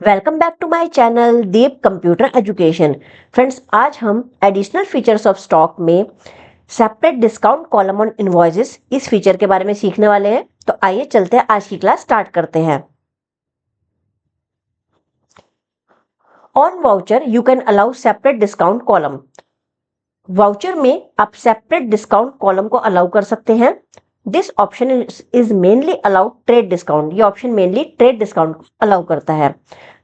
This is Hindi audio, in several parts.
Welcome back to my channel Deep computer education. Friends, आज हम एडिशनल फीचर्स ऑफ स्टॉक में separate discount column on invoices इस फीचर के बारे में सीखने वाले हैं। तो आइए चलते हैं, आज की क्लास स्टार्ट करते हैं। On voucher you can allow separate discount column. Voucher में आप सेपरेट डिस्काउंट कॉलम को अलाउ कर सकते हैं। This option is mainly allowed trade discount. ये option mainly trade discount allow करता है।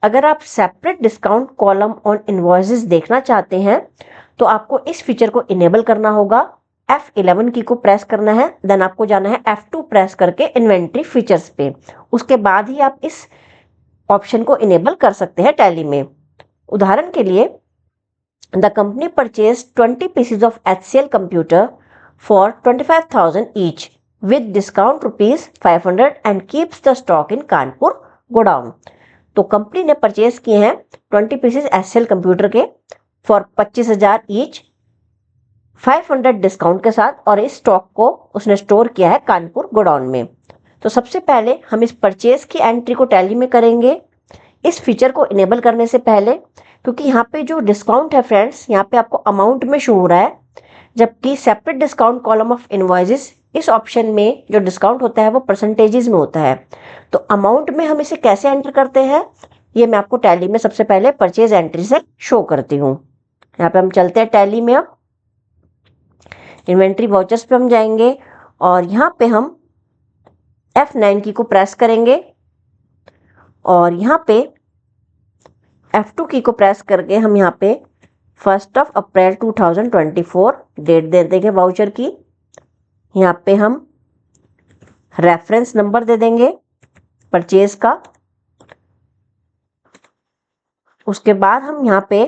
अगर आप separate discount column on invoices देखना चाहते हैं तो आपको इस फीचर को इनेबल करना होगा। F11 की को प्रेस करना है, देन आपको जाना है F2 प्रेस करके इन्वेंट्री फीचर्स पे। उसके बाद ही आप इस ऑप्शन को इनेबल कर सकते हैं टैली में। उदाहरण के लिए, the company purchase 20 pieces of HCL computer for 25,000 each with discount ₹500 and keeps the stock in Kanpur godown. तो कंपनी ने परचेज किए हैं 20 पीसेस HCL कंप्यूटर के फॉर 25,000 ईच, 500 डिस्काउंट के साथ, और इस स्टॉक को उसने स्टोर किया है कानपुर गोडाउन में। तो सबसे पहले हम इस परचेज की एंट्री को टैली में करेंगे। इस फीचर को इनेबल करने से पहले, क्योंकि यहाँ पे जो डिस्काउंट है फ्रेंड्स, यहाँ पे आपको अमाउंट में शो हो रहा है, जबकि separate discount column of invoices इस ऑप्शन में जो डिस्काउंट होता है वो परसेंटेजेस में होता है। तो अमाउंट में हम इसे कैसे एंटर करते हैं, ये मैं आपको टैली में सबसे पहले परचेज एंट्री से शो करती हूँ। यहाँ पे हम चलते हैं टैली में। अब इन्वेंट्री वाउचर्स पे हम जाएंगे और यहाँ पे हम F9 की को प्रेस करेंगे और यहाँ पे F2 की को प्रेस करके हम यहाँ पे 1 अप्रैल 2024 डेट दे देंगे वाउचर की। यहाँ पे हम रेफरेंस नंबर दे देंगे परचेज का। उसके बाद हम यहाँ पे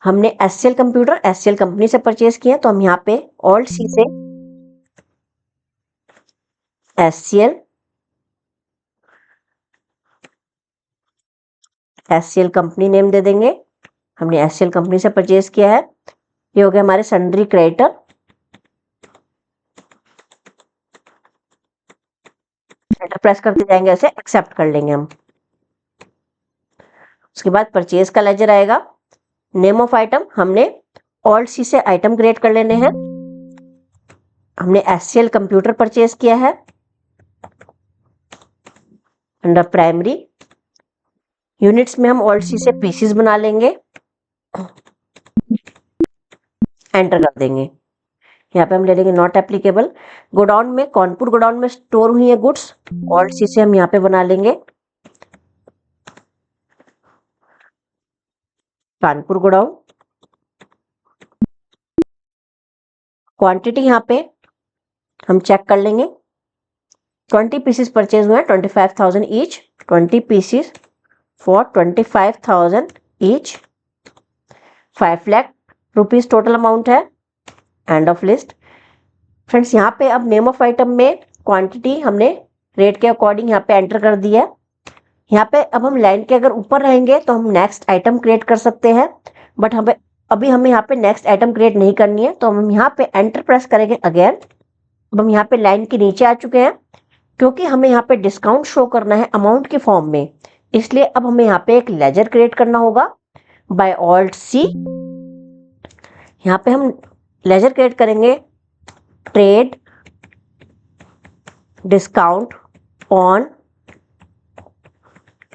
हमने HCL कंप्यूटर HCL कंपनी से परचेज किया, तो हम यहाँ पे ऑल्ट सी से HCL कंपनी नेम दे देंगे। हमने HCL कंपनी से परचेज किया है। ये हो गया हमारे सन्ड्री क्रेडिटर। प्रेस करते जाएंगे, ऐसे एक्सेप्ट कर लेंगे हम। उसके बाद परचेज का लेजर आएगा। नेम ऑफ आइटम हमने ऑल्ट सी से आइटम क्रिएट कर लेने हैं। हमने HCL कंप्यूटर परचेज किया है। अंडर प्राइमरी यूनिट्स में हम ऑल्ट सी से पीसीस बना लेंगे, एंटर कर देंगे। यहाँ पे हम ले लेंगे नॉट एप्लीकेबल। गोडाउन में, कानपुर गोडाउन में स्टोर हुई है गुड्स, ऑल्ट सी से हम यहाँ पे बना लेंगे कानपुर गोडाउन। क्वांटिटी यहाँ पे हम चेक कर लेंगे। 20 पीसेस परचेज हुए हैं 25,000 each. 20 pieces for 25,000 each, 5 lakh rupees total amount है। End of list. फ्रेंड्स, यहाँ पे अब नेम ऑफ आइटम में क्वांटिटी हमने रेट के अकॉर्डिंग यहाँ पे एंटर कर दिया है। यहाँ पे अब हम लाइन के अगर ऊपर रहेंगे तो हम नेक्स्ट आइटम क्रिएट कर सकते हैं, बट हमें यहाँ पे नेक्स्ट आइटम क्रिएट नहीं करनी है, तो हम यहाँ पे एंटर प्रेस करेंगे अगेन। अब हम यहाँ पे लाइन के नीचे आ चुके हैं, क्योंकि हमें यहाँ पे डिस्काउंट शो करना है अमाउंट के फॉर्म में, इसलिए अब हमें यहाँ पे एक लेजर क्रिएट करना होगा बाय ऑल्ट सी। यहाँ पे हम लेजर क्रिएट करेंगे ट्रेड डिस्काउंट ऑन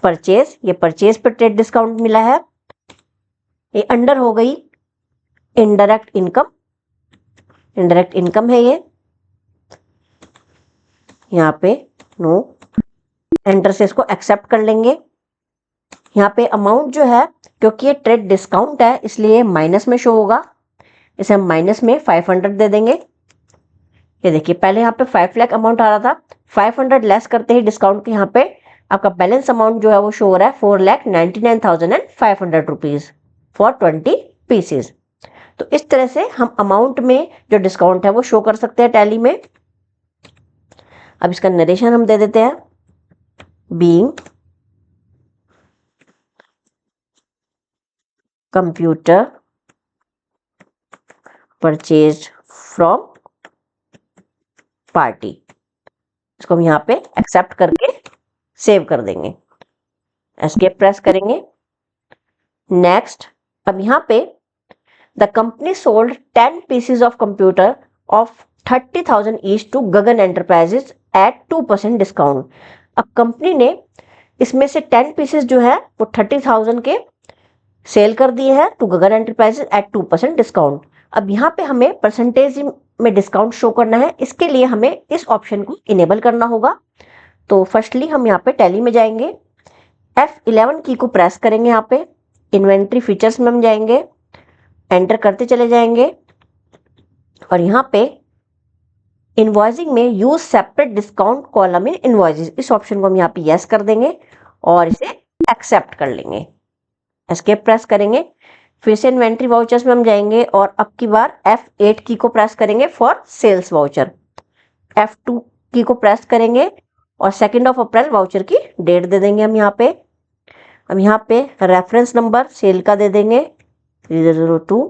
परचेज। ये परचेज पे ट्रेड डिस्काउंट मिला है। ये अंडर हो गई इनडायरेक्ट इनकम। इनडायरेक्ट इनकम है ये। यहाँ पे नो, एंटर से इसको एक्सेप्ट कर लेंगे। यहाँ पे अमाउंट जो है, क्योंकि ये ट्रेड डिस्काउंट है इसलिए माइनस में शो होगा, इसे हम माइनस में 500 दे देंगे। ये देखिए, पहले यहाँ पे 5 लाख अमाउंट आ रहा था, 500 लेस करते ही डिस्काउंट के यहाँ पे आपका बैलेंस अमाउंट जो है वो शो हो रहा है 4,99,500 रुपीज फॉर 20 पीसेस। तो इस तरह से हम अमाउंट में जो डिस्काउंट है वो शो कर सकते हैं टैली में। अब इसका नरेशन हम दे देते हैं, being computer purchase from party. इसको हम यहाँ पे एक्सेप्ट करके सेव कर देंगे। एस्केप प्रेस करेंगे। नेक्स्ट, अब यहाँ पे the company sold 10 pieces of computer of 30,000 each to Gagan Enterprises at 2% discount. अब कंपनी ने इसमें से 10 पीसेस जो है वो 30,000 के सेल कर दिए हैं to Gagan Enterprises at 2% discount. अब यहाँ पे हमें परसेंटेज में डिस्काउंट शो करना है, इसके लिए हमें इस ऑप्शन को इनेबल करना होगा। तो फर्स्टली हम यहाँ पे टैली में जाएंगे, F11 की को प्रेस करेंगे, यहाँ पे इन्वेंट्री फीचर्स में हम जाएंगे, एंटर करते चले जाएंगे और यहाँ पे इनवॉइसिंग में use separate discount column in invoices, इस ऑप्शन को हम यहाँ पे यस कर देंगे और इसे एक्सेप्ट कर लेंगे। एस्केप प्रेस करेंगे, फिर से इन्वेंट्री वाउचर्स में हम जाएंगे और अब की बार F8 की को प्रेस करेंगे फॉर सेल्स वाउचर। F2 की को प्रेस करेंगे और 2 अप्रैल वाउचर की डेट दे देंगे हम यहाँ पे। अब यहाँ पे रेफरेंस नंबर सेल का दे देंगे 002।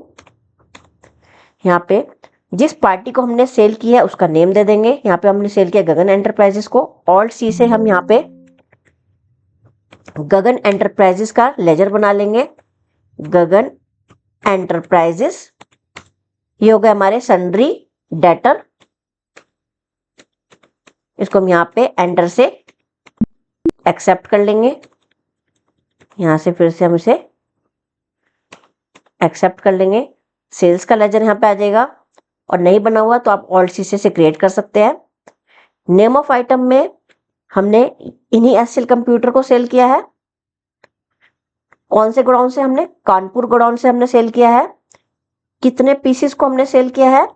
यहाँ पे जिस पार्टी को हमने सेल किया है उसका नेम दे देंगे। यहाँ पे हमने सेल किया गगन एंटरप्राइजेस को। ऑल्ट सी से हम यहाँ पे गगन एंटरप्राइजेस का लेजर बना लेंगे, गगन एंटरप्राइजेस। ये हो गए हमारे सन्ड्री डेटर, इसको हम यहाँ पे एंटर से एक्सेप्ट कर लेंगे। यहाँ से फिर से हम इसे एक्सेप्ट कर लेंगे। सेल्स का लेजर यहाँ पे आ जाएगा और नहीं बना हुआ तो आप ऑल्ट सी से क्रिएट कर सकते हैं। नेम ऑफ आइटम में हमने इन्हीं एसएल कंप्यूटर को सेल किया है। कौन से गोडाउन से? हमने कानपुर गोडाउन से हमने सेल किया है। कितने पीसेस को हमने सेल किया है?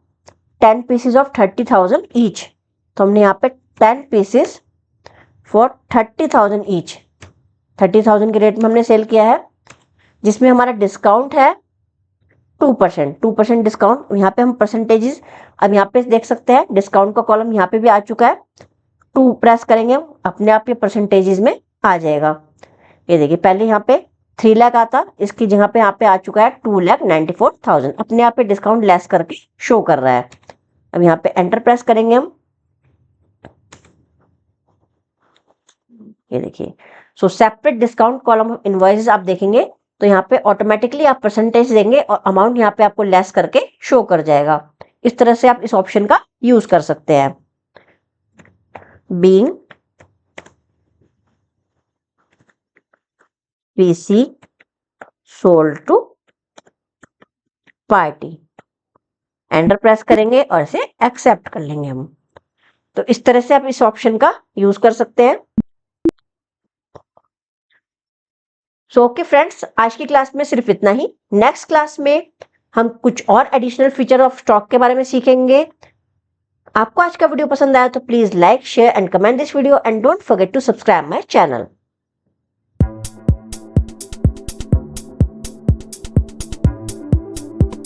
10 पीसेस ऑफ 30,000 ईच। तो हमने यहाँ पे 10 पीसेस फॉर 30,000 ईच, 30,000 के रेट में हमने सेल किया है, जिसमें हमारा डिस्काउंट है 2% डिस्काउंट। यहाँ पे हम परसेंटेजेस अब यहाँ पे देख सकते हैं, डिस्काउंट का कॉलम यहाँ पे भी आ चुका है। 2 प्रेस करेंगे हम, अपने आप ये परसेंटेजेस में आ जाएगा। ये देखिए पहले यहाँ पे 3 लाख आता, इसकी जगह पे यहाँ पे आ चुका है 2,94,000, अपने आप पे डिस्काउंट लेस करके शो कर रहा है। अब यहाँ पे एंटर प्रेस करेंगे हम, ये देखिए। So separate discount column of invoices आप देखेंगे तो यहाँ पे ऑटोमेटिकली आप परसेंटेज देंगे और अमाउंट यहाँ पे आपको लेस करके शो कर जाएगा। इस तरह से आप इस ऑप्शन का यूज कर सकते हैं। Being PC sold to party, enter press करेंगे और इसे एक्सेप्ट कर लेंगे हम। तो इस तरह से आप इस ऑप्शन का यूज कर सकते हैं। सो ओके फ्रेंड्स, आज की क्लास में सिर्फ इतना ही। नेक्स्ट क्लास में हम कुछ और एडिशनल फीचर ऑफ स्टॉक के बारे में सीखेंगे। आपको आज का वीडियो पसंद आया तो please like, share and comment this video and don't forget to subscribe my channel.